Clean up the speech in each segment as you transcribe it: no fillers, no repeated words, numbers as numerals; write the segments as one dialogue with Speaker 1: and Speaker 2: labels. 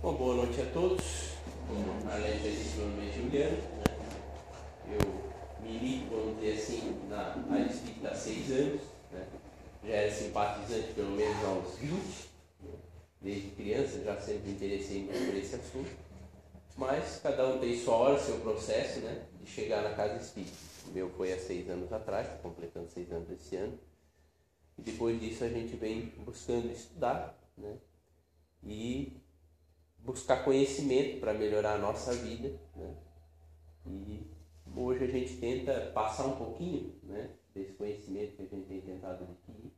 Speaker 1: Bom, boa noite a todos. Como a Arlete já disse, meu nome é Juliano, Eu milito, vamos dizer assim, na área espírita há 6 anos, Já era simpatizante pelo menos há uns 20, Desde criança já sempre me interessei muito por esse assunto. Mas cada um tem sua hora, seu processo, de chegar na casa espírita. O meu foi há 6 anos atrás, está completando 6 anos esse ano. E depois disso a gente vem buscando estudar, E buscar conhecimento para melhorar a nossa vida, E hoje a gente tenta passar um pouquinho, desse conhecimento que a gente tem tentado adquirir,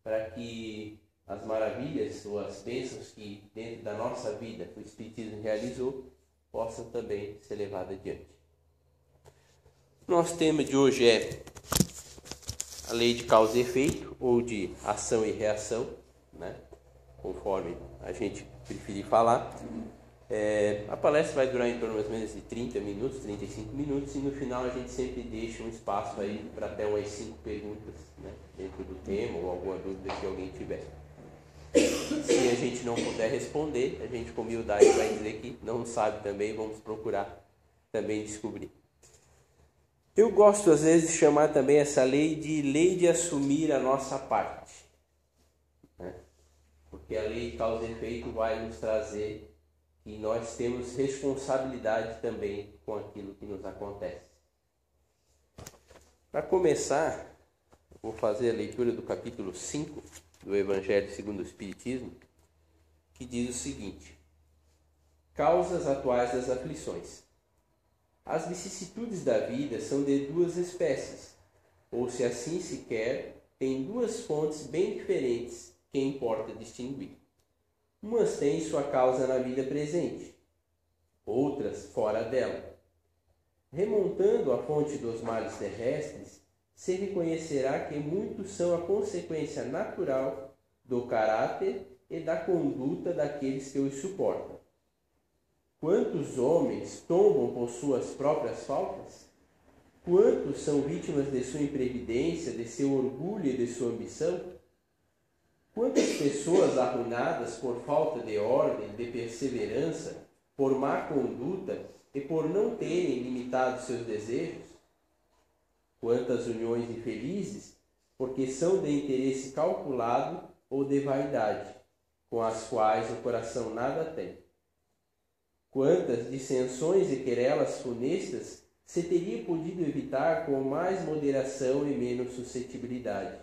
Speaker 1: para que as maravilhas ou as bênçãos que dentro da nossa vida o Espiritismo realizou possam também ser levadas adiante. Nosso tema de hoje é a lei de causa e efeito, ou de ação e reação, conforme a gente preferir falar. A palestra vai durar em torno mais ou menos de 30 minutos, 35 minutos, e no final a gente sempre deixa um espaço aí para até umas 5 perguntas, dentro do tema ou alguma dúvida que alguém tiver. Se a gente não puder responder, a gente com humildade vai dizer que não sabe também, vamos procurar também descobrir. Eu gosto às vezes de chamar também essa lei de assumir a nossa parte, porque a lei de causa e efeito vai nos trazer que nós temos responsabilidade também com aquilo que nos acontece. Para começar, vou fazer a leitura do capítulo 5 do Evangelho segundo o Espiritismo, que diz o seguinte: causas atuais das aflições. As vicissitudes da vida são de 2 espécies, ou se assim se quer, têm 2 fontes bem diferentes que importa distinguir. Umas têm sua causa na vida presente, outras fora dela. Remontando à fonte dos males terrestres, se reconhecerá que muitos são a consequência natural do caráter e da conduta daqueles que os suportam. Quantos homens tombam por suas próprias faltas? Quantos são vítimas de sua imprevidência, de seu orgulho e de sua ambição? Quantas pessoas arruinadas por falta de ordem, de perseverança, por má conduta e por não terem limitado seus desejos? Quantas uniões infelizes, porque são de interesse calculado ou de vaidade, com as quais o coração nada tem? Quantas dissensões e querelas funestas se teria podido evitar com mais moderação e menos suscetibilidade?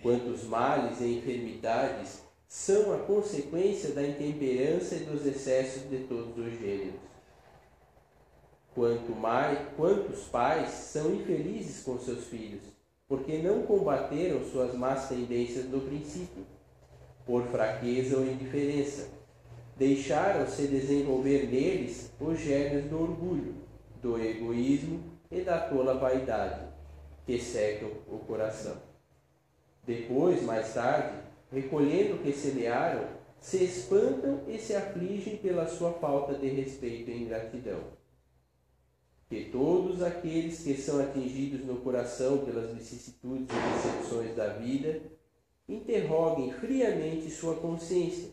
Speaker 1: Quantos males e enfermidades são a consequência da intemperança e dos excessos de todos os gêneros? Quantos pais são infelizes com seus filhos, porque não combateram suas más tendências no princípio, por fraqueza ou indiferença? Deixaram-se desenvolver neles os germes do orgulho, do egoísmo e da tola vaidade, que secam o coração. Depois, mais tarde, recolhendo o que semearam, se espantam e se afligem pela sua falta de respeito e ingratidão. Que todos aqueles que são atingidos no coração pelas vicissitudes e decepções da vida interroguem friamente sua consciência,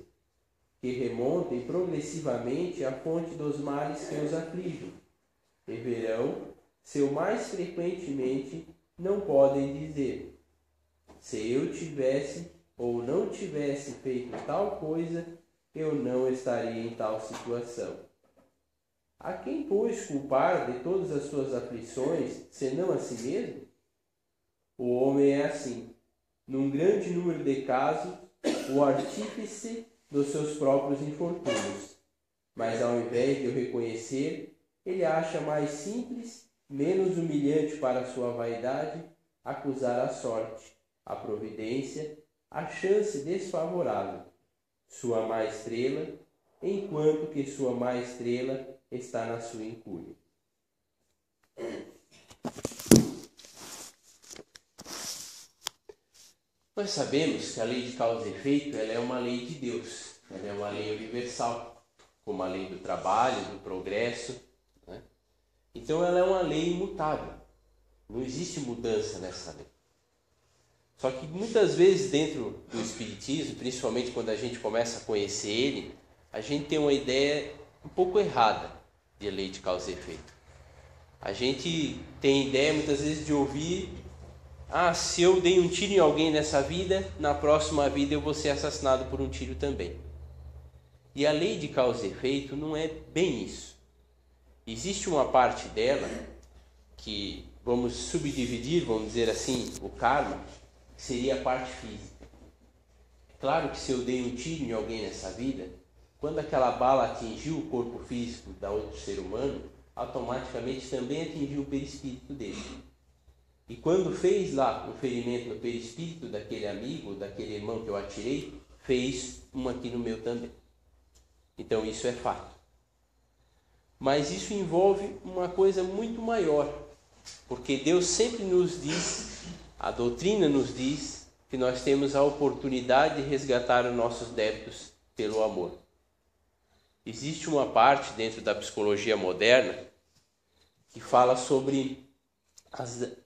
Speaker 1: que remontem progressivamente à fonte dos males que os afligem, e verão se o mais frequentemente não podem dizer: se eu tivesse ou não tivesse feito tal coisa, eu não estaria em tal situação. A quem, pois, culpar de todas as suas aflições, senão a si mesmo? O homem é assim, num grande número de casos, o artífice dos seus próprios infortúnios. Mas ao invés de o reconhecer, ele acha mais simples, menos humilhante para a sua vaidade, acusar a sorte, a providência, a chance desfavorável, sua má estrela, enquanto que sua má estrela está na sua incúria. Nós sabemos que a lei de causa e efeito ela é uma lei de Deus, ela é uma lei universal, como a lei do trabalho, do progresso. Então ela é uma lei imutável, não existe mudança nessa lei. Só que muitas vezes dentro do Espiritismo, principalmente quando a gente começa a conhecer ele, a gente tem uma ideia um pouco errada de lei de causa e efeito. A gente tem ideia muitas vezes de ouvir: se eu dei um tiro em alguém nessa vida, na próxima vida eu vou ser assassinado por um tiro também. E a lei de causa e efeito não é bem isso. Existe uma parte dela que vamos subdividir, vamos dizer assim, o karma, que seria a parte física. Claro que se eu dei um tiro em alguém nessa vida, quando aquela bala atingiu o corpo físico da outro ser humano, automaticamente também atingiu o perispírito dele. E quando fez lá um ferimento no perispírito daquele amigo, daquele irmão que eu atirei, fez um aqui no meu também. Então isso é fato. Mas isso envolve uma coisa muito maior, porque Deus sempre nos diz, a doutrina nos diz, que nós temos a oportunidade de resgatar os nossos débitos pelo amor. Existe uma parte dentro da psicologia moderna que fala sobre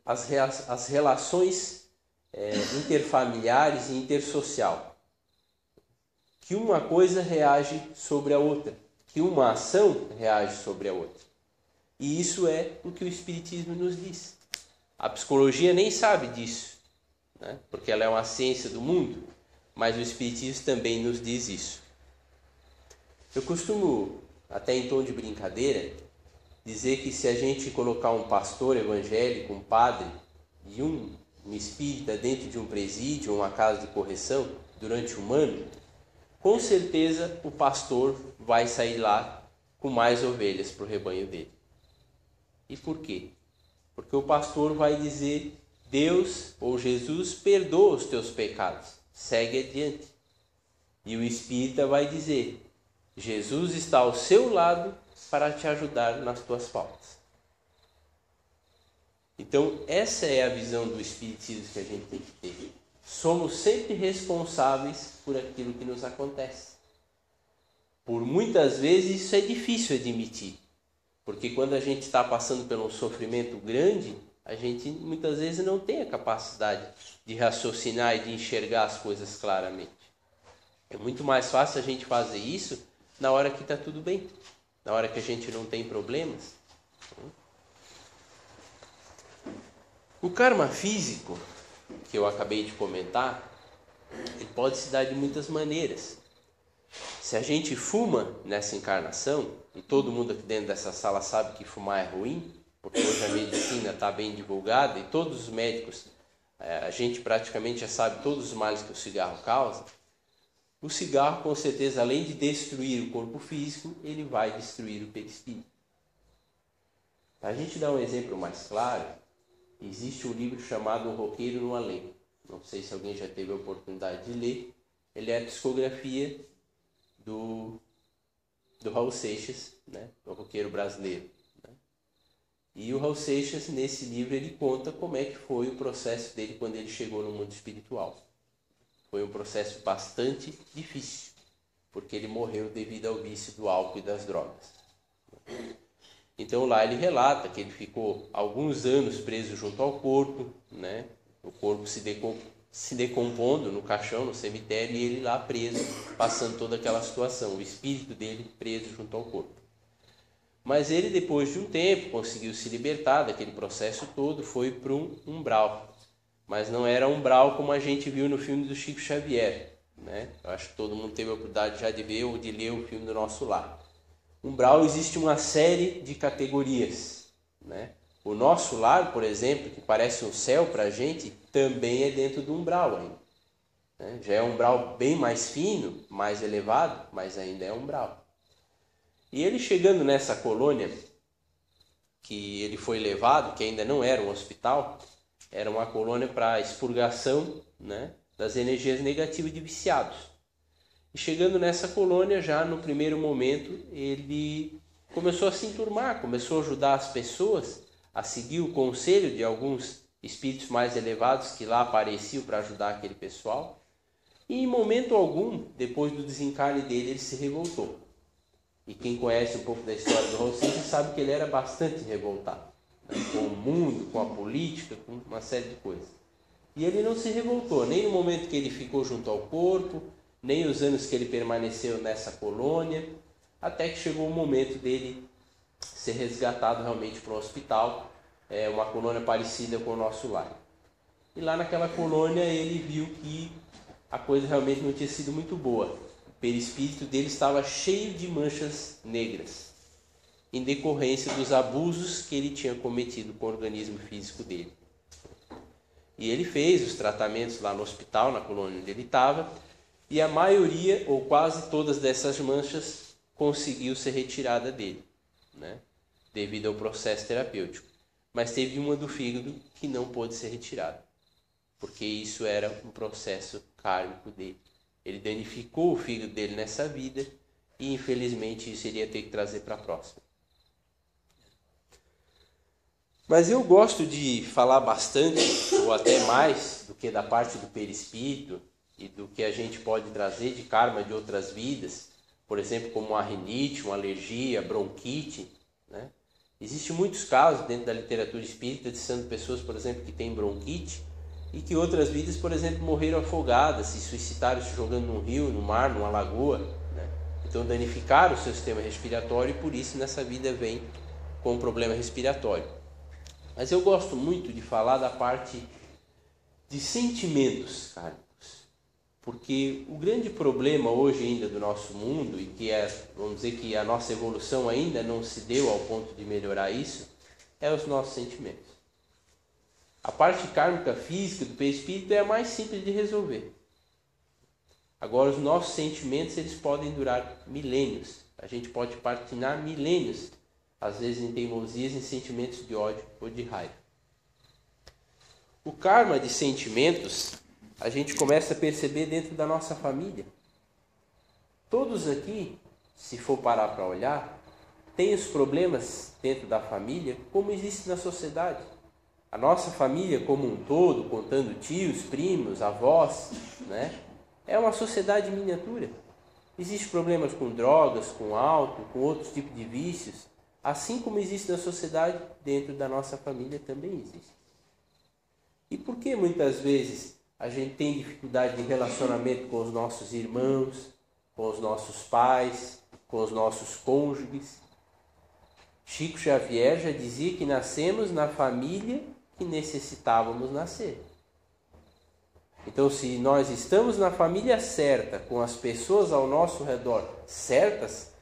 Speaker 1: as relações interfamiliares e intersocial. Que uma coisa reage sobre a outra, que uma ação reage sobre a outra. E isso é o que o Espiritismo nos diz. A psicologia nem sabe disso, né? Porque ela é uma ciência do mundo, mas o Espiritismo também nos diz isso. Eu costumo, até em tom de brincadeira, dizer que se a gente colocar um pastor evangélico, um padre e um espírita dentro de um presídio, uma casa de correção, durante um ano, com certeza o pastor vai sair lá com mais ovelhas para o rebanho dele. E por quê? Porque o pastor vai dizer: Deus ou Jesus perdoa os teus pecados, segue adiante. E o espírita vai dizer: Jesus está ao seu lado para te ajudar nas tuas faltas. Então essa é a visão do Espiritismo que a gente tem que ter. Somos sempre responsáveis por aquilo que nos acontece. Por muitas vezes isso é difícil admitir, porque quando a gente está passando por um sofrimento grande, a gente muitas vezes não tem a capacidade de raciocinar e de enxergar as coisas claramente. É muito mais fácil a gente fazer isso na hora que está tudo bem, na hora que a gente não tem problemas. O karma físico, que eu acabei de comentar, ele pode se dar de muitas maneiras. Se a gente fuma nessa encarnação, e todo mundo aqui dentro dessa sala sabe que fumar é ruim, porque hoje a medicina está bem divulgada e todos os médicos, a gente praticamente já sabe todos os males que o cigarro causa. O cigarro, com certeza, além de destruir o corpo físico, ele vai destruir o perispírito. Para a gente dar um exemplo mais claro, existe um livro chamado O Roqueiro no Além. Não sei se alguém já teve a oportunidade de ler. Ele é a psicografia do Raul Seixas, né? O roqueiro brasileiro. Né? E o Raul Seixas, nesse livro, ele conta como é que foi o processo dele quando ele chegou no mundo espiritual. Foi um processo bastante difícil, porque ele morreu devido ao vício do álcool e das drogas. Então lá ele relata que ele ficou alguns anos preso junto ao corpo, né? O corpo se decompondo no caixão, no cemitério, e ele lá preso, passando toda aquela situação, o espírito dele preso junto ao corpo. Mas ele, depois de um tempo, conseguiu se libertar daquele processo todo, foi para um umbral. Mas não era umbral como a gente viu no filme do Chico Xavier, né? Eu acho que todo mundo teve a oportunidade já de ver ou de ler o filme do Nosso Lar. Umbral existe uma série de categorias, né? O Nosso Lar, por exemplo, que parece um céu para a gente, também é dentro do umbral ainda, né? Já é um umbral bem mais fino, mais elevado, mas ainda é umbral. E ele chegando nessa colônia que ele foi levado, que ainda não era um hospital, era uma colônia para expurgação, né, das energias negativas de viciados. E chegando nessa colônia, já no primeiro momento, ele começou a se enturmar, começou a ajudar as pessoas a seguir o conselho de alguns espíritos mais elevados que lá apareciam para ajudar aquele pessoal. E em momento algum, depois do desencarne dele, ele se revoltou. E quem conhece um pouco da história do Raul Seixas sabe que ele era bastante revoltado, né, com o mundo, com a política, com uma série de coisas. E ele não se revoltou, nem no momento que ele ficou junto ao corpo, nem os anos que ele permaneceu nessa colônia, até que chegou o momento dele ser resgatado realmente para um hospital, uma colônia parecida com o nosso lar. E lá naquela colônia ele viu que a coisa realmente não tinha sido muito boa. O perispírito dele estava cheio de manchas negras, em decorrência dos abusos que ele tinha cometido com o organismo físico dele. E ele fez os tratamentos lá no hospital, na colônia onde ele estava, e a maioria, ou quase todas dessas manchas, conseguiu ser retirada dele, né? Devido ao processo terapêutico. Mas teve uma do fígado que não pôde ser retirada, porque isso era um processo kármico dele. Ele danificou o fígado dele nessa vida e infelizmente isso iria ter que trazer para a próxima. Mas eu gosto de falar bastante, ou até mais, do que da parte do perispírito e do que a gente pode trazer de karma de outras vidas, por exemplo, como a rinite, uma alergia, bronquite, né? Existem muitos casos dentro da literatura espírita de sendo pessoas, por exemplo, que têm bronquite e que outras vidas, por exemplo, morreram afogadas, se suicidaram se jogando num rio, no mar, numa lagoa, né? Então danificaram o seu sistema respiratório e por isso nessa vida vem com um problema respiratório. Mas eu gosto muito de falar da parte de sentimentos kármicos, porque o grande problema hoje ainda do nosso mundo, e que vamos dizer que a nossa evolução ainda não se deu ao ponto de melhorar isso, é os nossos sentimentos. A parte kármica física do perispírito é a mais simples de resolver. Agora, os nossos sentimentos eles podem durar milênios. A gente pode patinar milênios, às vezes em teimosias, em sentimentos de ódio ou de raiva. O karma de sentimentos a gente começa a perceber dentro da nossa família. Todos aqui, se for parar para olhar, têm os problemas dentro da família como existe na sociedade. A nossa família como um todo, contando tios, primos, avós, né? É uma sociedade miniatura. Existem problemas com drogas, com álcool, com outros tipos de vícios. Assim como existe na sociedade, dentro da nossa família também existe. E por que muitas vezes a gente tem dificuldade de relacionamento com os nossos irmãos, com os nossos pais, com os nossos cônjuges? Chico Xavier já dizia que nascemos na família que necessitávamos nascer. Então, se nós estamos na família certa, com as pessoas ao nosso redor certas,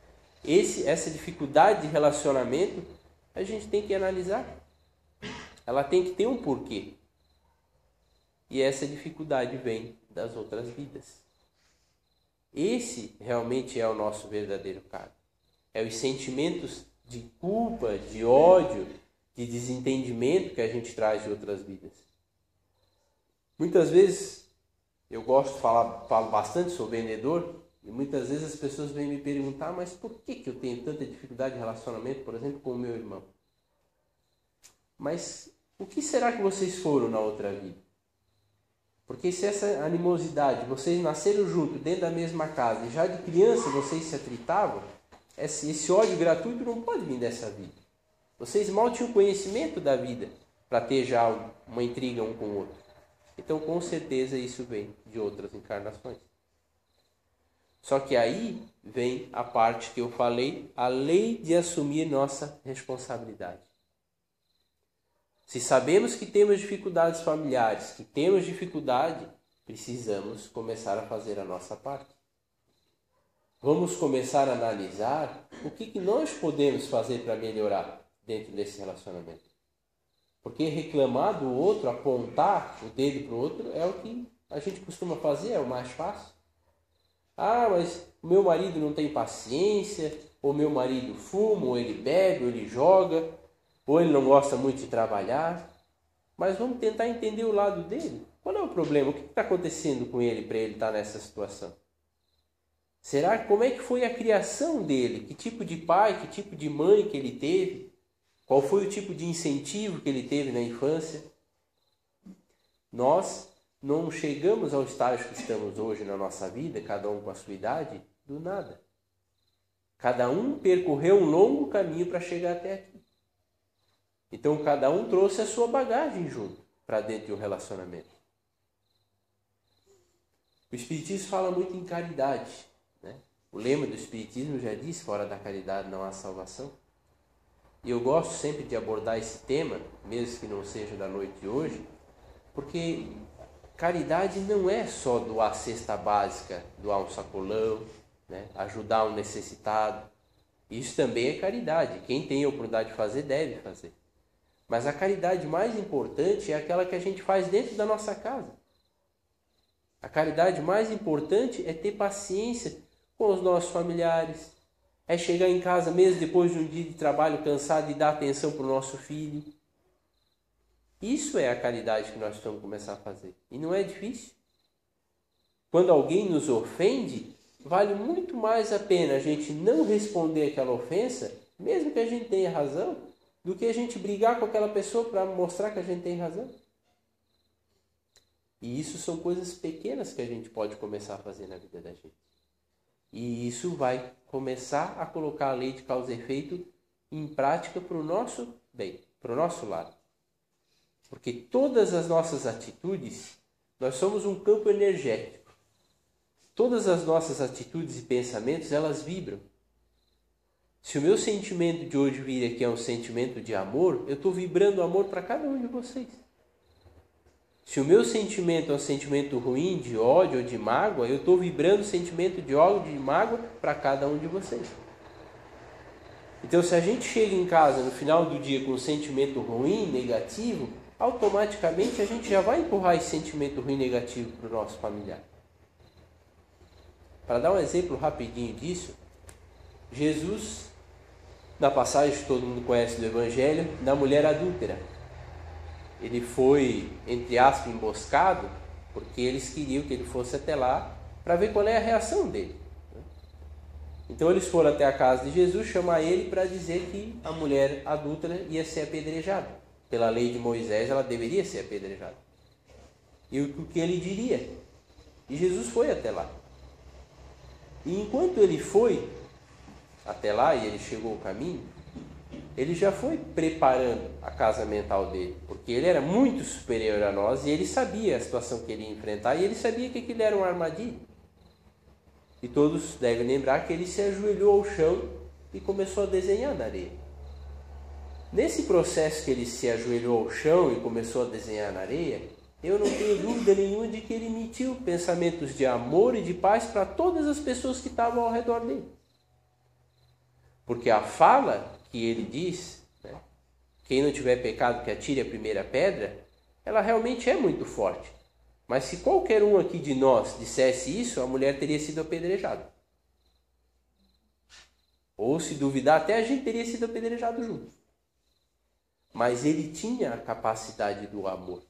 Speaker 1: essa dificuldade de relacionamento, a gente tem que analisar. Ela tem que ter um porquê. E essa dificuldade vem das outras vidas. Esse realmente é o nosso verdadeiro karma. É os sentimentos de culpa, de ódio, de desentendimento que a gente traz de outras vidas. Muitas vezes, eu falo bastante, sou vendedor, e muitas vezes as pessoas vêm me perguntar, mas por que eu tenho tanta dificuldade de relacionamento, por exemplo, com o meu irmão? Mas o que será que vocês foram na outra vida? Porque se essa animosidade, vocês nasceram juntos, dentro da mesma casa, e já de criança vocês se atritavam, esse ódio gratuito não pode vir dessa vida. Vocês mal tinham conhecimento da vida para ter já uma intriga um com o outro. Então, com certeza, isso vem de outras encarnações. Só que aí vem a parte que eu falei, a lei de assumir nossa responsabilidade. Se sabemos que temos dificuldades familiares, que temos dificuldade, precisamos começar a fazer a nossa parte. Vamos começar a analisar o que nós podemos fazer para melhorar dentro desse relacionamento. Porque reclamar do outro, apontar o dedo para o outro, é o que a gente costuma fazer, é o mais fácil. Ah, mas o meu marido não tem paciência, ou meu marido fuma, ou ele bebe, ou ele joga, ou ele não gosta muito de trabalhar. Mas vamos tentar entender o lado dele. Qual é o problema? O que está acontecendo com ele para ele estar nessa situação? Como é que foi a criação dele? Que tipo de pai, que tipo de mãe que ele teve? Qual foi o tipo de incentivo que ele teve na infância? Nós não chegamos ao estágio que estamos hoje na nossa vida, cada um com a sua idade, do nada. Cada um percorreu um longo caminho para chegar até aqui. Então, cada um trouxe a sua bagagem junto para dentro de um relacionamento. O Espiritismo fala muito em caridade, né? O lema do Espiritismo já diz: fora da caridade não há salvação. E eu gosto sempre de abordar esse tema, mesmo que não seja da noite de hoje, porque caridade não é só doar cesta básica, doar um sacolão, né? Ajudar um necessitado. Isso também é caridade. Quem tem a oportunidade de fazer, deve fazer. Mas a caridade mais importante é aquela que a gente faz dentro da nossa casa. A caridade mais importante é ter paciência com os nossos familiares. É chegar em casa mesmo depois de um dia de trabalho cansado e dar atenção para o nosso filho. Isso é a caridade que nós temos que começar a fazer. E não é difícil. Quando alguém nos ofende, vale muito mais a pena a gente não responder aquela ofensa, mesmo que a gente tenha razão, do que a gente brigar com aquela pessoa para mostrar que a gente tem razão. E isso são coisas pequenas que a gente pode começar a fazer na vida da gente. E isso vai começar a colocar a lei de causa e efeito em prática para o nosso bem, para o nosso lado. Porque todas as nossas atitudes, nós somos um campo energético. Todas as nossas atitudes e pensamentos, elas vibram. Se o meu sentimento de hoje vir aqui é um sentimento de amor, eu estou vibrando amor para cada um de vocês. Se o meu sentimento é um sentimento ruim, de ódio ou de mágoa, eu estou vibrando sentimento de ódio, de mágoa para cada um de vocês. Então, se a gente chega em casa no final do dia com um sentimento ruim, negativo, automaticamente a gente já vai empurrar esse sentimento ruim, negativo para o nosso familiar. Para dar um exemplo rapidinho disso, Jesus, na passagem que todo mundo conhece do Evangelho, da mulher adúltera. Ele foi, entre aspas, emboscado, porque eles queriam que ele fosse até lá para ver qual é a reação dele. Então eles foram até a casa de Jesus chamar ele para dizer que a mulher adúltera ia ser apedrejada. Pela lei de Moisés, ela deveria ser apedrejada. E o que ele diria? E Jesus foi até lá. E enquanto ele foi até lá e ele chegou ao caminho, ele já foi preparando a casa mental dele, porque ele era muito superior a nós e ele sabia a situação que ele ia enfrentar e ele sabia que aquilo era uma armadilha. E todos devem lembrar que ele se ajoelhou ao chão e começou a desenhar na areia. Nesse processo que ele se ajoelhou ao chão e começou a desenhar na areia, eu não tenho dúvida nenhuma de que ele emitiu pensamentos de amor e de paz para todas as pessoas que estavam ao redor dele. Porque a fala que ele diz, né, quem não tiver pecado que atire a primeira pedra, ela realmente é muito forte. Mas se qualquer um aqui de nós dissesse isso, a mulher teria sido apedrejada. Ou se duvidar, até a gente teria sido apedrejado junto. Mas ele tinha a capacidade do amor.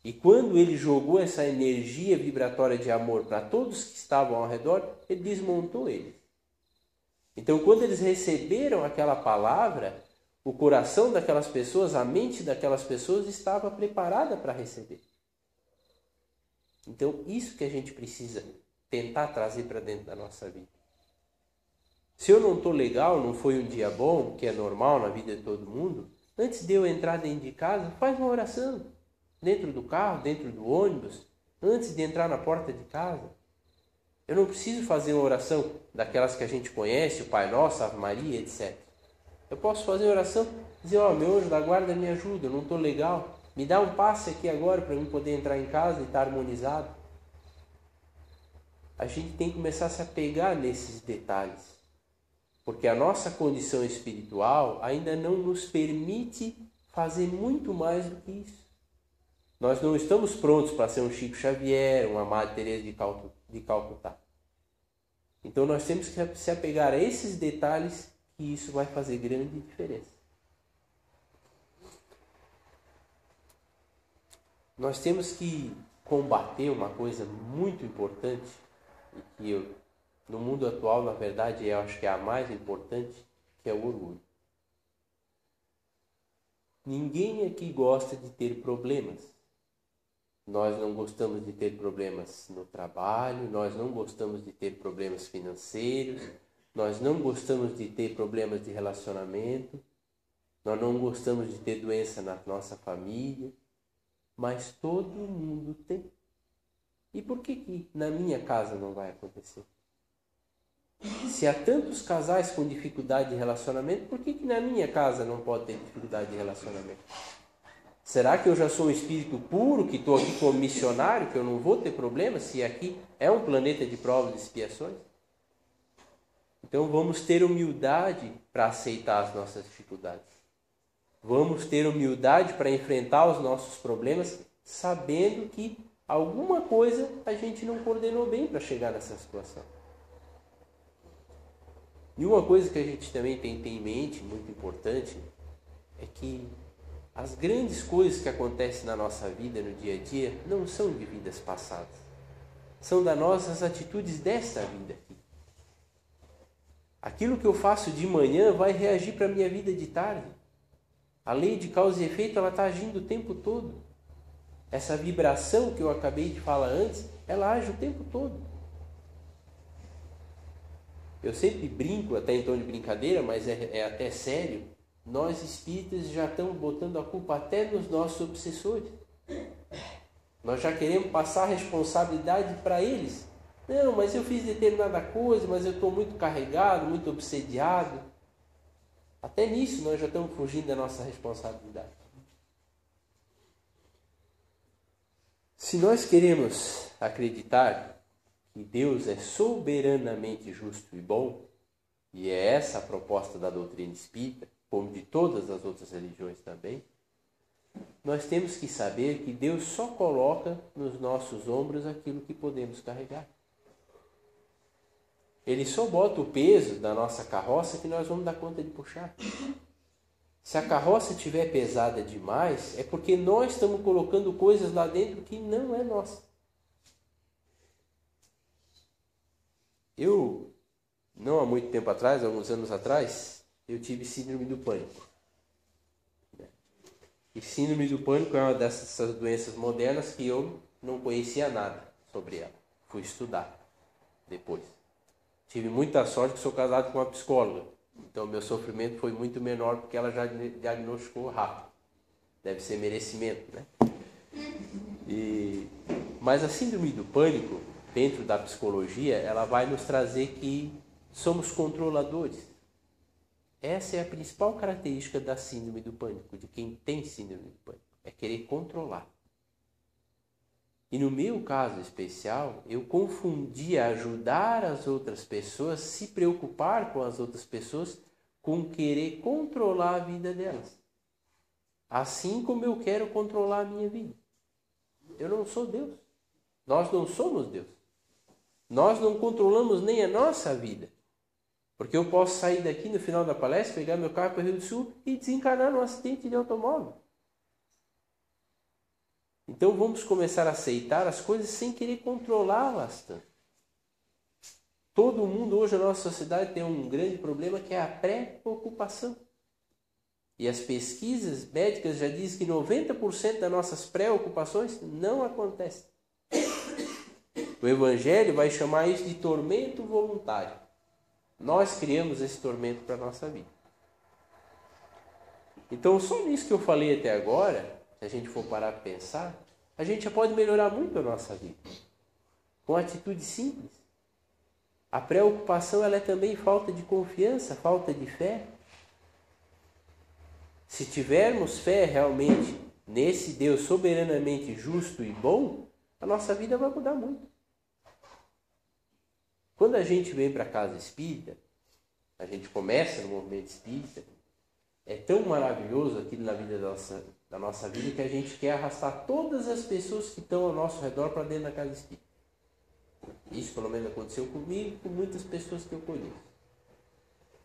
Speaker 1: E quando ele jogou essa energia vibratória de amor para todos que estavam ao redor, ele desmontou eles. Então, quando eles receberam aquela palavra, o coração daquelas pessoas, a mente daquelas pessoas estava preparada para receber. Então, isso que a gente precisa tentar trazer para dentro da nossa vida. Se eu não estou legal, não foi um dia bom, que é normal na vida de todo mundo, antes de eu entrar dentro de casa, faz uma oração. Dentro do carro, dentro do ônibus, antes de entrar na porta de casa. Eu não preciso fazer uma oração daquelas que a gente conhece, o Pai Nosso, a Ave Maria, etc. Eu posso fazer uma oração, dizer, meu anjo da guarda me ajuda, eu não estou legal. Me dá um passe aqui agora para eu poder entrar em casa e estar harmonizado. A gente tem que começar a se apegar nesses detalhes. Porque a nossa condição espiritual ainda não nos permite fazer muito mais do que isso. Nós não estamos prontos para ser um Chico Xavier, uma Madre Teresa de Calcutá. Então nós temos que se apegar a esses detalhes que isso vai fazer grande diferença. Nós temos que combater uma coisa muito importante e que no mundo atual, na verdade, eu acho que é a mais importante, que é o orgulho. Ninguém aqui gosta de ter problemas. Nós não gostamos de ter problemas no trabalho, nós não gostamos de ter problemas financeiros, nós não gostamos de ter problemas de relacionamento, nós não gostamos de ter doença na nossa família, mas todo mundo tem. E por que na minha casa não vai acontecer? Se há tantos casais com dificuldade de relacionamento, por que na minha casa não pode ter dificuldade de relacionamento? Será que eu já sou um espírito puro, que estou aqui como missionário, que eu não vou ter problema se aqui é um planeta de provas e expiações? Então vamos ter humildade para aceitar as nossas dificuldades. Vamos ter humildade para enfrentar os nossos problemas, sabendo que alguma coisa a gente não coordenou bem para chegar nessa situação. E uma coisa que a gente também tem que ter em mente, muito importante, é que as grandes coisas que acontecem na nossa vida, no dia a dia, não são de vidas passadas. São das nossas atitudes desta vida aqui. Aquilo que eu faço de manhã vai reagir para a minha vida de tarde. A lei de causa e efeito, ela está agindo o tempo todo. Essa vibração que eu acabei de falar antes, ela age o tempo todo. Eu sempre brinco, até em tom de brincadeira, mas é até sério. Nós espíritas já estamos botando a culpa até nos nossos obsessores. Nós já queremos passar a responsabilidade para eles. Não, mas eu fiz determinada coisa, mas eu estou muito carregado, muito obsediado. Até nisso nós já estamos fugindo da nossa responsabilidade. Se nós queremos acreditar que Deus é soberanamente justo e bom, e é essa a proposta da doutrina espírita, como de todas as outras religiões também, nós temos que saber que Deus só coloca nos nossos ombros aquilo que podemos carregar. Ele só bota o peso da nossa carroça que nós vamos dar conta de puxar. Se a carroça estiver pesada demais, é porque nós estamos colocando coisas lá dentro que não é nossa. Eu, não há muito tempo atrás, alguns anos atrás, eu tive síndrome do pânico. E síndrome do pânico é uma dessas doenças modernas que eu não conhecia nada sobre ela. Fui estudar depois. Tive muita sorte que sou casado com uma psicóloga. Então meu sofrimento foi muito menor porque ela já diagnosticou rápido. Deve ser merecimento, né? Mas a síndrome do pânico, dentro da psicologia, ela vai nos trazer que somos controladores. Essa é a principal característica da síndrome do pânico, de quem tem síndrome do pânico, é querer controlar. E no meu caso especial, eu confundia ajudar as outras pessoas, se preocupar com as outras pessoas, com querer controlar a vida delas. Assim como eu quero controlar a minha vida. Eu não sou Deus. Nós não somos Deus. Nós não controlamos nem a nossa vida. Porque eu posso sair daqui no final da palestra, pegar meu carro para o Rio do Sul e desencarnar num acidente de automóvel. Então vamos começar a aceitar as coisas sem querer controlá-las tanto. Todo mundo hoje na nossa sociedade tem um grande problema que é a pré-ocupação. E as pesquisas médicas já dizem que 90% das nossas pré-ocupações não acontecem. O Evangelho vai chamar isso de tormento voluntário. Nós criamos esse tormento para a nossa vida. Então, só nisso que eu falei até agora, se a gente for parar para pensar, a gente já pode melhorar muito a nossa vida. Com atitude simples. A preocupação ela é também falta de confiança, falta de fé. Se tivermos fé realmente nesse Deus soberanamente justo e bom, a nossa vida vai mudar muito. Quando a gente vem para a casa espírita, a gente começa no movimento espírita, é tão maravilhoso aquilo na vida da nossa vida que a gente quer arrastar todas as pessoas que estão ao nosso redor para dentro da casa espírita. Isso pelo menos aconteceu comigo e com muitas pessoas que eu conheço.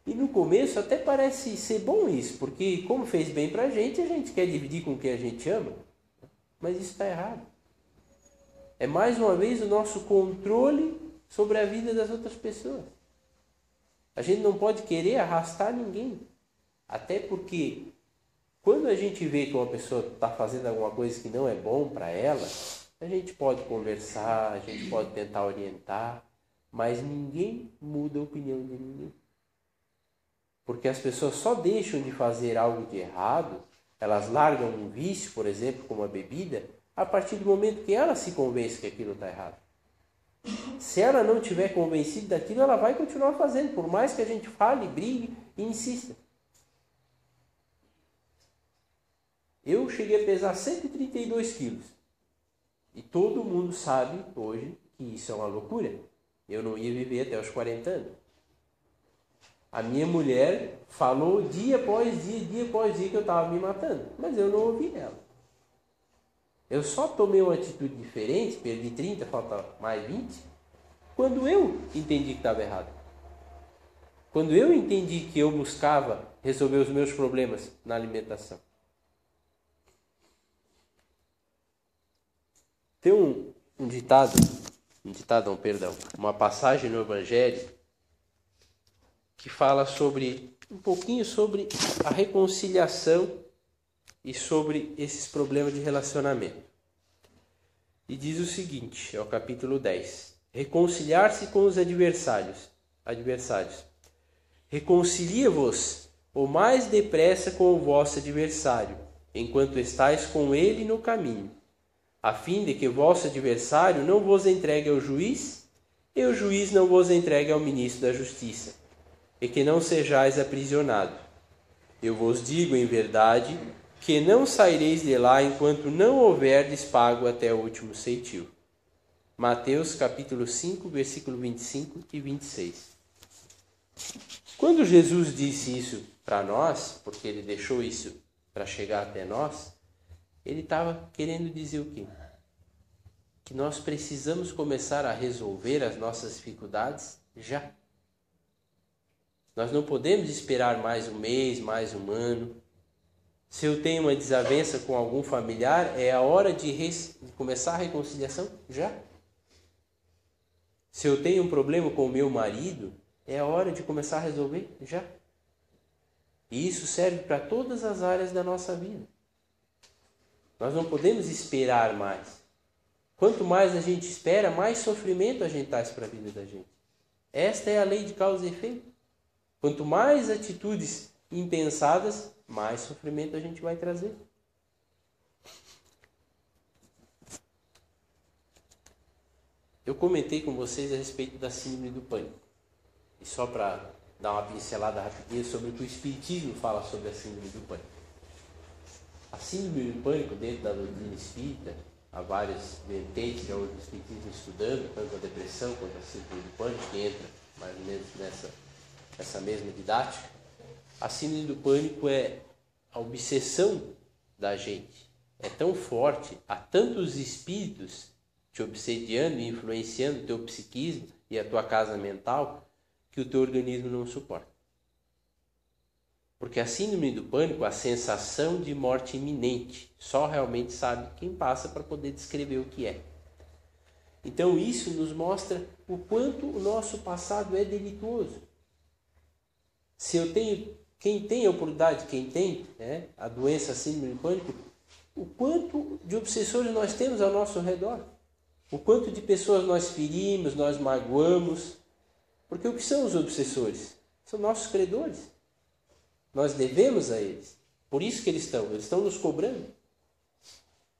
Speaker 1: E no começo até parece ser bom isso, porque como fez bem para a gente quer dividir com quem a gente ama, mas isso está errado. É mais uma vez o nosso controle sobre a vida das outras pessoas. A gente não pode querer arrastar ninguém. Até porque quando a gente vê que uma pessoa está fazendo alguma coisa que não é bom para ela, a gente pode conversar, a gente pode tentar orientar, mas ninguém muda a opinião de ninguém. Porque as pessoas só deixam de fazer algo de errado, elas largam um vício, por exemplo, como a bebida, a partir do momento que ela se convence que aquilo está errado. Se ela não tiver convencida daquilo, ela vai continuar fazendo, por mais que a gente fale, brigue e insista. Eu cheguei a pesar 132 quilos. E todo mundo sabe hoje que isso é uma loucura. Eu não ia viver até os 40 anos. A minha mulher falou dia após dia que eu estava me matando. Mas eu não ouvi ela. Eu só tomei uma atitude diferente, perdi 30, falta mais 20, quando eu entendi que estava errado. Quando eu entendi que eu buscava resolver os meus problemas na alimentação. Tem uma passagem no Evangelho que fala um pouquinho sobre a reconciliação e sobre esses problemas de relacionamento. E diz o seguinte, é o capítulo 10. Reconciliar-se com os adversários. Reconcilia-vos o mais depressa com o vosso adversário, enquanto estáis com ele no caminho, a fim de que vosso adversário não vos entregue ao juiz, e o juiz não vos entregue ao ministro da justiça, e que não sejais aprisionados. Eu vos digo em verdade que não saireis de lá enquanto não houverdes pago até o último ceitil. Mateus capítulo 5, versículo 25 e 26. Quando Jesus disse isso para nós, porque ele deixou isso para chegar até nós, ele estava querendo dizer o quê? Que nós precisamos começar a resolver as nossas dificuldades já. Nós não podemos esperar mais um mês, mais um ano. Se eu tenho uma desavença com algum familiar, é a hora de começar a reconciliação já. Se eu tenho um problema com o meu marido, é a hora de começar a resolver já. E isso serve para todas as áreas da nossa vida. Nós não podemos esperar mais. Quanto mais a gente espera, mais sofrimento a gente traz para a vida da gente. Esta é a lei de causa e efeito. Quanto mais atitudes impensadas, mais sofrimento a gente vai trazer. Eu comentei com vocês a respeito da síndrome do pânico. E só para dar uma pincelada rapidinha sobre o que o Espiritismo fala sobre a síndrome do pânico. A síndrome do pânico, dentro da doutrina espírita, há várias vertentes, já hoje o Espiritismo estudando, tanto a depressão quanto a síndrome do pânico, que entra mais ou menos nessa mesma didática. A síndrome do pânico é a obsessão da gente. É tão forte, há tantos espíritos te obsediando e influenciando o teu psiquismo e a tua casa mental, que o teu organismo não suporta. Porque a síndrome do pânico, a sensação de morte iminente, só realmente sabe quem passa para poder descrever o que é. Então isso nos mostra o quanto o nosso passado é delituoso. Quem tem a oportunidade, quem tem a doença a síndrome do pânico, o quanto de obsessores nós temos ao nosso redor. O quanto de pessoas nós ferimos, nós magoamos. Porque o que são os obsessores? São nossos credores. Nós devemos a eles. Por isso que eles estão nos cobrando.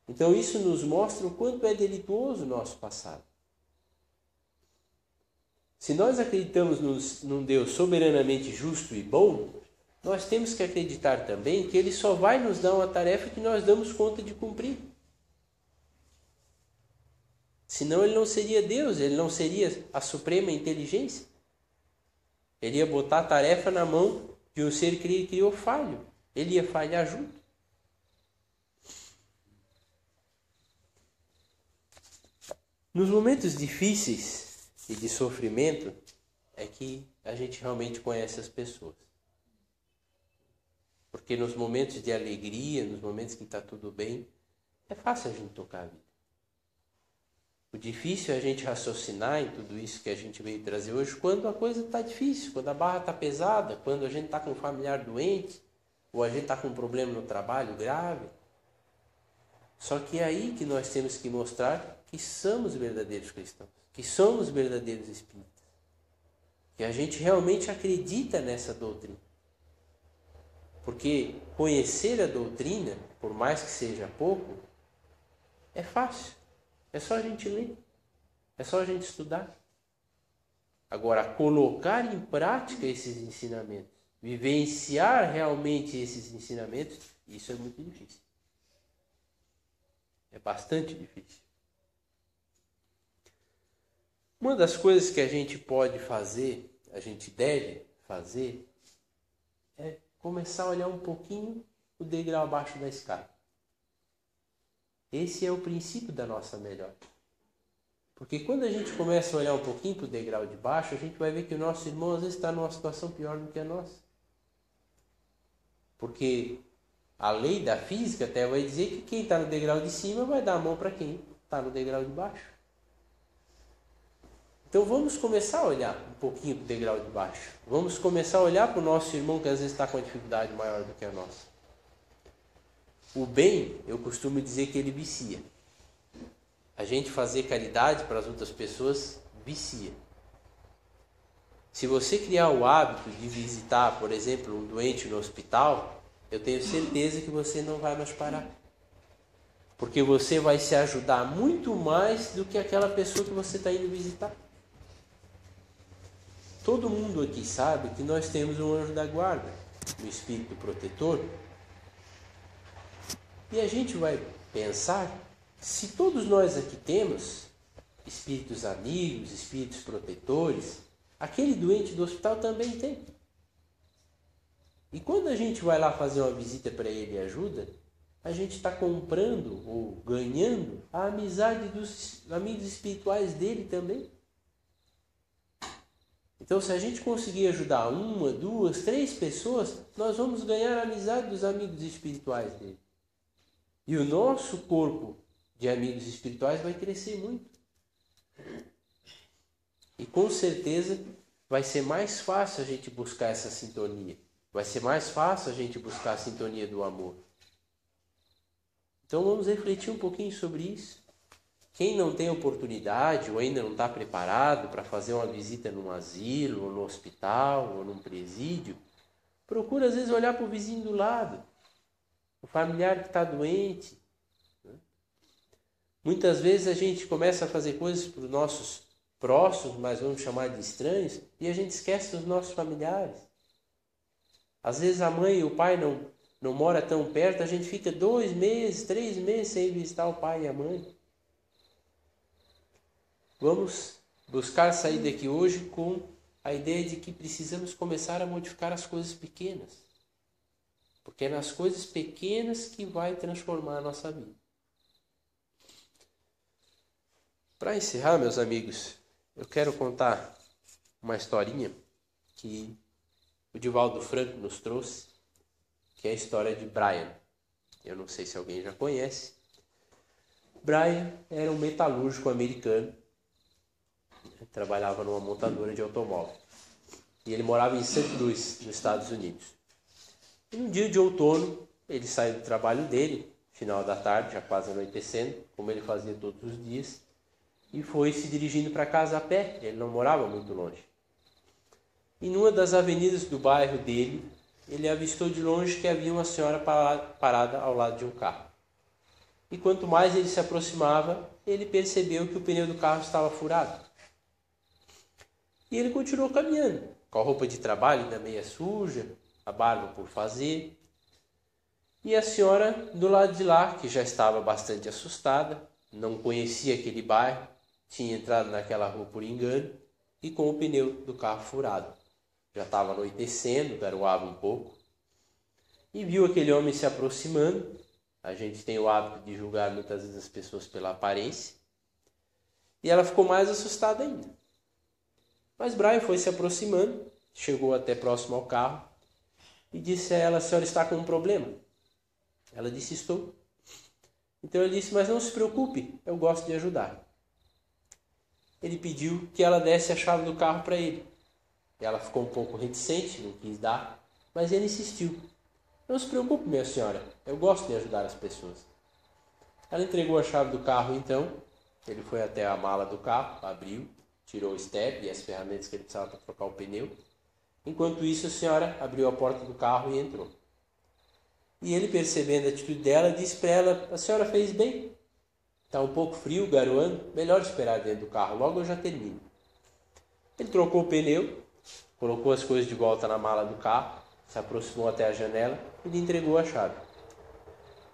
Speaker 1: Então isso nos mostra o quanto é delituoso o nosso passado. Se nós acreditamos num Deus soberanamente justo e bom, nós temos que acreditar também que Ele só vai nos dar uma tarefa que nós damos conta de cumprir. Senão Ele não seria Deus, Ele não seria a suprema inteligência. Ele ia botar a tarefa na mão de um ser que Ele criou falho. Ele ia falhar junto. Nos momentos difíceis e de sofrimento é que a gente realmente conhece as pessoas. Porque nos momentos de alegria, nos momentos que está tudo bem, é fácil a gente tocar a vida. O difícil é a gente raciocinar em tudo isso que a gente veio trazer hoje quando a coisa está difícil, quando a barra está pesada, quando a gente está com um familiar doente, ou a gente está com um problema no trabalho grave. Só que é aí que nós temos que mostrar que somos verdadeiros cristãos, que somos verdadeiros espíritas, que a gente realmente acredita nessa doutrina. Porque conhecer a doutrina, por mais que seja pouco, É fácil. É só a gente ler. É só a gente estudar. Agora, colocar em prática esses ensinamentos, vivenciar realmente esses ensinamentos, isso é muito difícil. É bastante difícil. Uma das coisas que a gente pode fazer, a gente deve fazer, é começar a olhar um pouquinho o degrau abaixo da escada. Esse é o princípio da nossa melhora. Porque quando a gente começa a olhar um pouquinho para o degrau de baixo, a gente vai ver que o nosso irmão às vezes está numa situação pior do que a nossa. Porque a lei da física até vai dizer que quem está no degrau de cima vai dar a mão para quem está no degrau de baixo. Então vamos começar a olhar um pouquinho para o degrau de baixo. Vamos começar a olhar para o nosso irmão que às vezes está com uma dificuldade maior do que a nossa. O bem, eu costumo dizer que ele vicia. A gente fazer caridade para as outras pessoas vicia. Se você criar o hábito de visitar, por exemplo, um doente no hospital, eu tenho certeza que você não vai mais parar. Porque você vai se ajudar muito mais do que aquela pessoa que você está indo visitar. Todo mundo aqui sabe que nós temos um anjo da guarda, um espírito protetor. E a gente vai pensar, se todos nós aqui temos espíritos amigos, espíritos protetores, aquele doente do hospital também tem. E quando a gente vai lá fazer uma visita para ele e ajuda, a gente está comprando ou ganhando a amizade dos amigos espirituais dele também. Então, se a gente conseguir ajudar 1, 2, 3 pessoas, nós vamos ganhar a amizade dos amigos espirituais dele. E o nosso corpo de amigos espirituais vai crescer muito. E com certeza vai ser mais fácil a gente buscar essa sintonia. Vai ser mais fácil a gente buscar a sintonia do amor. Então vamos refletir um pouquinho sobre isso. Quem não tem oportunidade ou ainda não está preparado para fazer uma visita num asilo, ou no hospital, ou num presídio, procura às vezes olhar para o vizinho do lado, o familiar que está doente. Muitas vezes a gente começa a fazer coisas para os nossos próximos, mas vamos chamar de estranhos, e a gente esquece dos nossos familiares. Às vezes a mãe e o pai não moram tão perto, a gente fica 2 meses, 3 meses sem visitar o pai e a mãe. Vamos buscar sair daqui hoje com a ideia de que precisamos começar a modificar as coisas pequenas. Porque é nas coisas pequenas que vai transformar a nossa vida. Para encerrar, meus amigos, eu quero contar uma historinha que o Divaldo Franco nos trouxe, que é a história de Brian. Eu não sei se alguém já conhece. Brian era um metalúrgico americano, trabalhava numa montadora de automóvel. E ele morava em St. Louis, nos Estados Unidos. E num dia de outono, ele saiu do trabalho dele, final da tarde, já quase anoitecendo, como ele fazia todos os dias, e foi se dirigindo para casa a pé. Ele não morava muito longe. E numa das avenidas do bairro dele, ele avistou de longe que havia uma senhora parada ao lado de um carro. E quanto mais ele se aproximava, ele percebeu que o pneu do carro estava furado. E ele continuou caminhando, com a roupa de trabalho ainda meia suja, a barba por fazer. E a senhora do lado de lá, que já estava bastante assustada, não conhecia aquele bairro, tinha entrado naquela rua por engano e com o pneu do carro furado. Já estava anoitecendo, garoava um pouco. E viu aquele homem se aproximando. A gente tem o hábito de julgar muitas vezes as pessoas pela aparência. E ela ficou mais assustada ainda. Mas Brian foi se aproximando, chegou até próximo ao carro e disse a ela: a senhora está com um problema? Ela disse: estou. Então ele disse: mas não se preocupe, eu gosto de ajudar. Ele pediu que ela desse a chave do carro para ele. Ela ficou um pouco reticente, não quis dar, mas ele insistiu: não se preocupe, minha senhora, eu gosto de ajudar as pessoas. Ela entregou a chave do carro então, ele foi até a mala do carro, abriu, tirou o step e as ferramentas que ele precisava para trocar o pneu. Enquanto isso, a senhora abriu a porta do carro e entrou. E ele, percebendo a atitude dela, disse para ela: a senhora fez bem. Está um pouco frio, garoando, melhor esperar dentro do carro, logo eu já termino. Ele trocou o pneu, colocou as coisas de volta na mala do carro, se aproximou até a janela e lhe entregou a chave.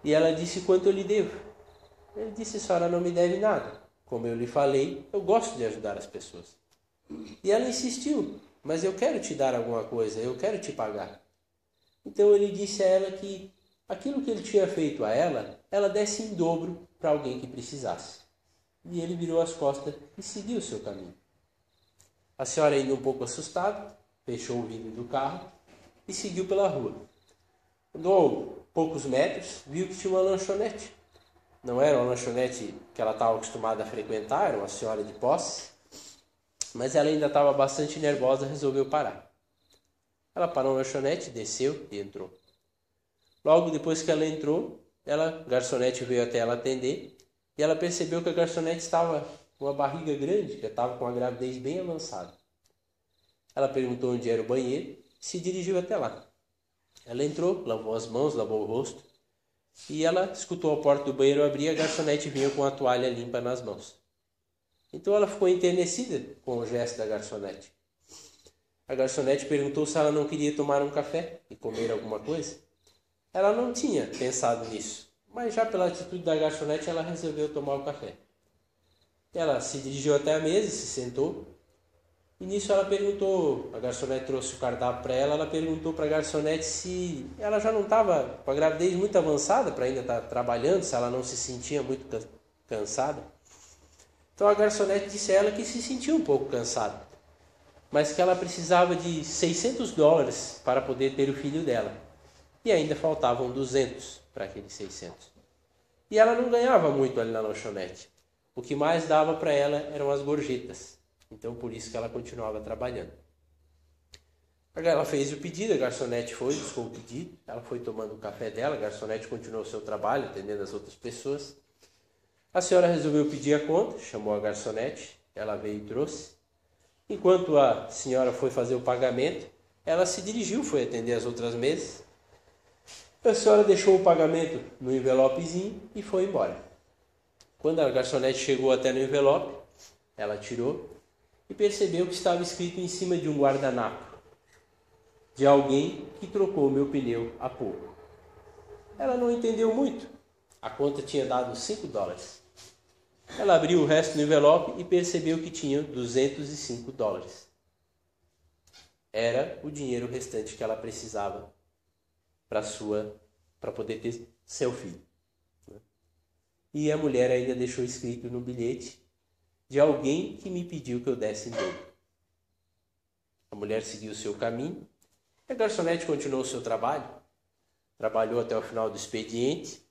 Speaker 1: E ela disse quanto eu lhe devo. Ele disse, a senhora não me deve nada. Como eu lhe falei, eu gosto de ajudar as pessoas. E ela insistiu, mas eu quero te dar alguma coisa, eu quero te pagar. Então ele disse a ela que aquilo que ele tinha feito a ela desse em dobro para alguém que precisasse. E ele virou as costas e seguiu o seu caminho. A senhora, ainda um pouco assustada, fechou o vidro do carro e seguiu pela rua. Andou poucos metros, viu que tinha uma lanchonete. Não era uma lanchonete que ela estava acostumada a frequentar, era uma senhora de posse, mas ela ainda estava bastante nervosa e resolveu parar. Ela parou na lanchonete, desceu e entrou. Logo depois que ela entrou, a garçonete veio até ela atender e ela percebeu que a garçonete estava com uma barriga grande, que estava com uma gravidez bem avançada. Ela perguntou onde era o banheiro e se dirigiu até lá. Ela entrou, lavou as mãos, lavou o rosto e ela escutou a porta do banheiro abrir e a garçonete vinha com a toalha limpa nas mãos. Então ela ficou enternecida com o gesto da garçonete. A garçonete perguntou se ela não queria tomar um café e comer alguma coisa. Ela não tinha pensado nisso, mas já pela atitude da garçonete ela resolveu tomar o café. Ela se dirigiu até a mesa e se sentou. E nisso ela perguntou, a garçonete trouxe o cardápio para ela perguntou para a garçonete se ela já não estava com a gravidez muito avançada para ainda estar trabalhando, se ela não se sentia muito cansada. Então a garçonete disse a ela que se sentia um pouco cansada, mas que ela precisava de $600 para poder ter o filho dela. E ainda faltavam 200 para aqueles 600. E ela não ganhava muito ali na lanchonete. O que mais dava para ela eram as gorjetas. Então, por isso que ela continuava trabalhando. Ela fez o pedido, a garçonete foi, buscou o pedido. Ela foi tomando o café dela, a garçonete continuou o seu trabalho, atendendo as outras pessoas. A senhora resolveu pedir a conta, chamou a garçonete, ela veio e trouxe. Enquanto a senhora foi fazer o pagamento, ela se dirigiu, foi atender as outras mesas. A senhora deixou o pagamento no envelopezinho e foi embora. Quando a garçonete chegou até no envelope, ela tirou e percebeu que estava escrito em cima de um guardanapo de alguém que trocou o meu pneu há pouco. Ela não entendeu muito. A conta tinha dado $5. Ela abriu o resto do envelope e percebeu que tinha $205. Era o dinheiro restante que ela precisava para poder ter seu filho. E a mulher ainda deixou escrito no bilhete de alguém que me pediu que eu desse em dobro. A mulher seguiu o seu caminho. A garçonete continuou o seu trabalho. Trabalhou até o final do expediente.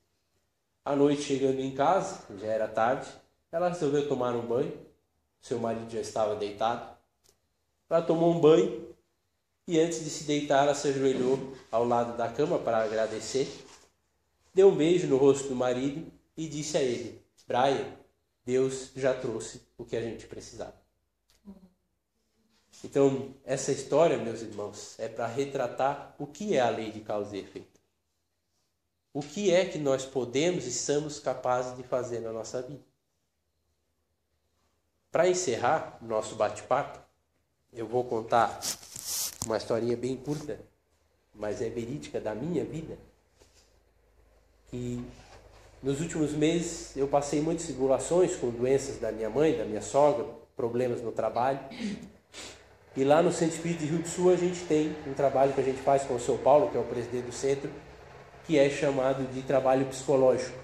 Speaker 1: À noite, chegando em casa, já era tarde, ela resolveu tomar um banho. Seu marido já estava deitado. Ela tomou um banho e antes de se deitar, ela se ajoelhou ao lado da cama para agradecer. Deu um beijo no rosto do marido e disse a ele: Brian, Deus já trouxe o que a gente precisava. Então, essa história, meus irmãos, é para retratar o que é a lei de causa e efeito. O que é que nós podemos e somos capazes de fazer na nossa vida. Para encerrar o nosso bate-papo, eu vou contar uma historinha bem curta, mas é verídica da minha vida, que nos últimos meses eu passei muitas tribulações com doenças da minha mãe, da minha sogra, problemas no trabalho. E lá no Centro Espírita de Rio do Sul a gente tem um trabalho que a gente faz com o São Paulo, que é o presidente do centro, que é chamado de trabalho psicológico.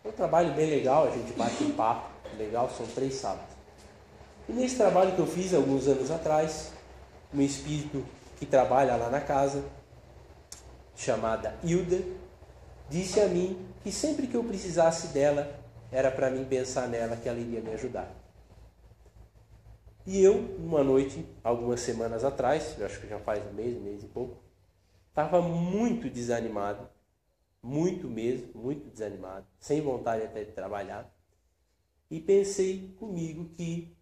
Speaker 1: É um trabalho bem legal, a gente bate um papo legal, são 3 sábados. E nesse trabalho que eu fiz alguns anos atrás, um espírito que trabalha lá na casa, chamada Hilda, disse a mim que sempre que eu precisasse dela, era para mim pensar nela, que ela iria me ajudar. E eu, uma noite, algumas semanas atrás, eu acho que já faz um mês e pouco, estava muito desanimado, muito mesmo, muito desanimado, sem vontade até de trabalhar, e pensei comigo que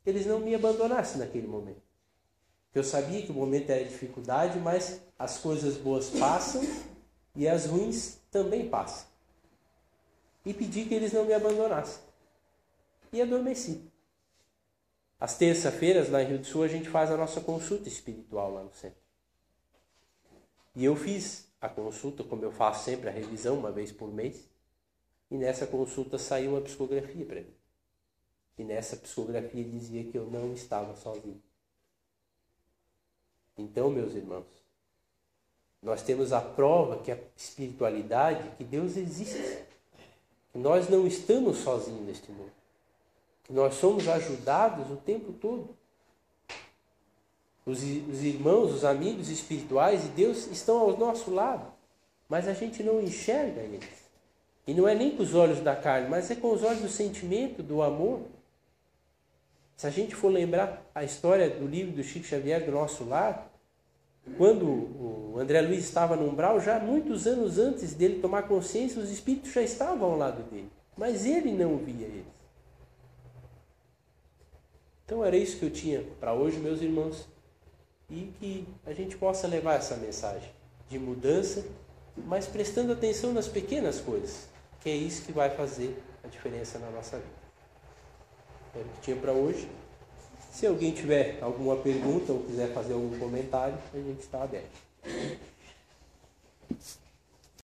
Speaker 1: eles não me abandonassem naquele momento. Eu sabia que o momento era dificuldade, mas as coisas boas passam e as ruins também passam. e pedi que eles não me abandonassem. E adormeci. Às terças-feiras, lá em Rio do Sul, a gente faz a nossa consulta espiritual lá no centro. E eu fiz a consulta, como eu faço sempre, a revisão, uma vez por mês. E nessa consulta saiu uma psicografia para mim. E nessa psicografia dizia que eu não estava sozinho. Então, meus irmãos, nós temos a prova que a espiritualidade, que Deus existe. Que nós não estamos sozinhos neste mundo. Que nós somos ajudados o tempo todo. Os irmãos, os amigos espirituais de Deus estão ao nosso lado. Mas a gente não enxerga eles. E não é nem com os olhos da carne, mas é com os olhos do sentimento, do amor. Se a gente for lembrar a história do livro do Chico Xavier, do Nosso Lar, quando o André Luiz estava no umbral, já muitos anos antes dele tomar consciência, os espíritos já estavam ao lado dele. Mas ele não via eles. Então era isso que eu tinha para hoje, meus irmãos. E que a gente possa levar essa mensagem de mudança, mas prestando atenção nas pequenas coisas, que é isso que vai fazer a diferença na nossa vida. É o que tinha para hoje. Se alguém tiver alguma pergunta ou quiser fazer algum comentário, a gente está aberto.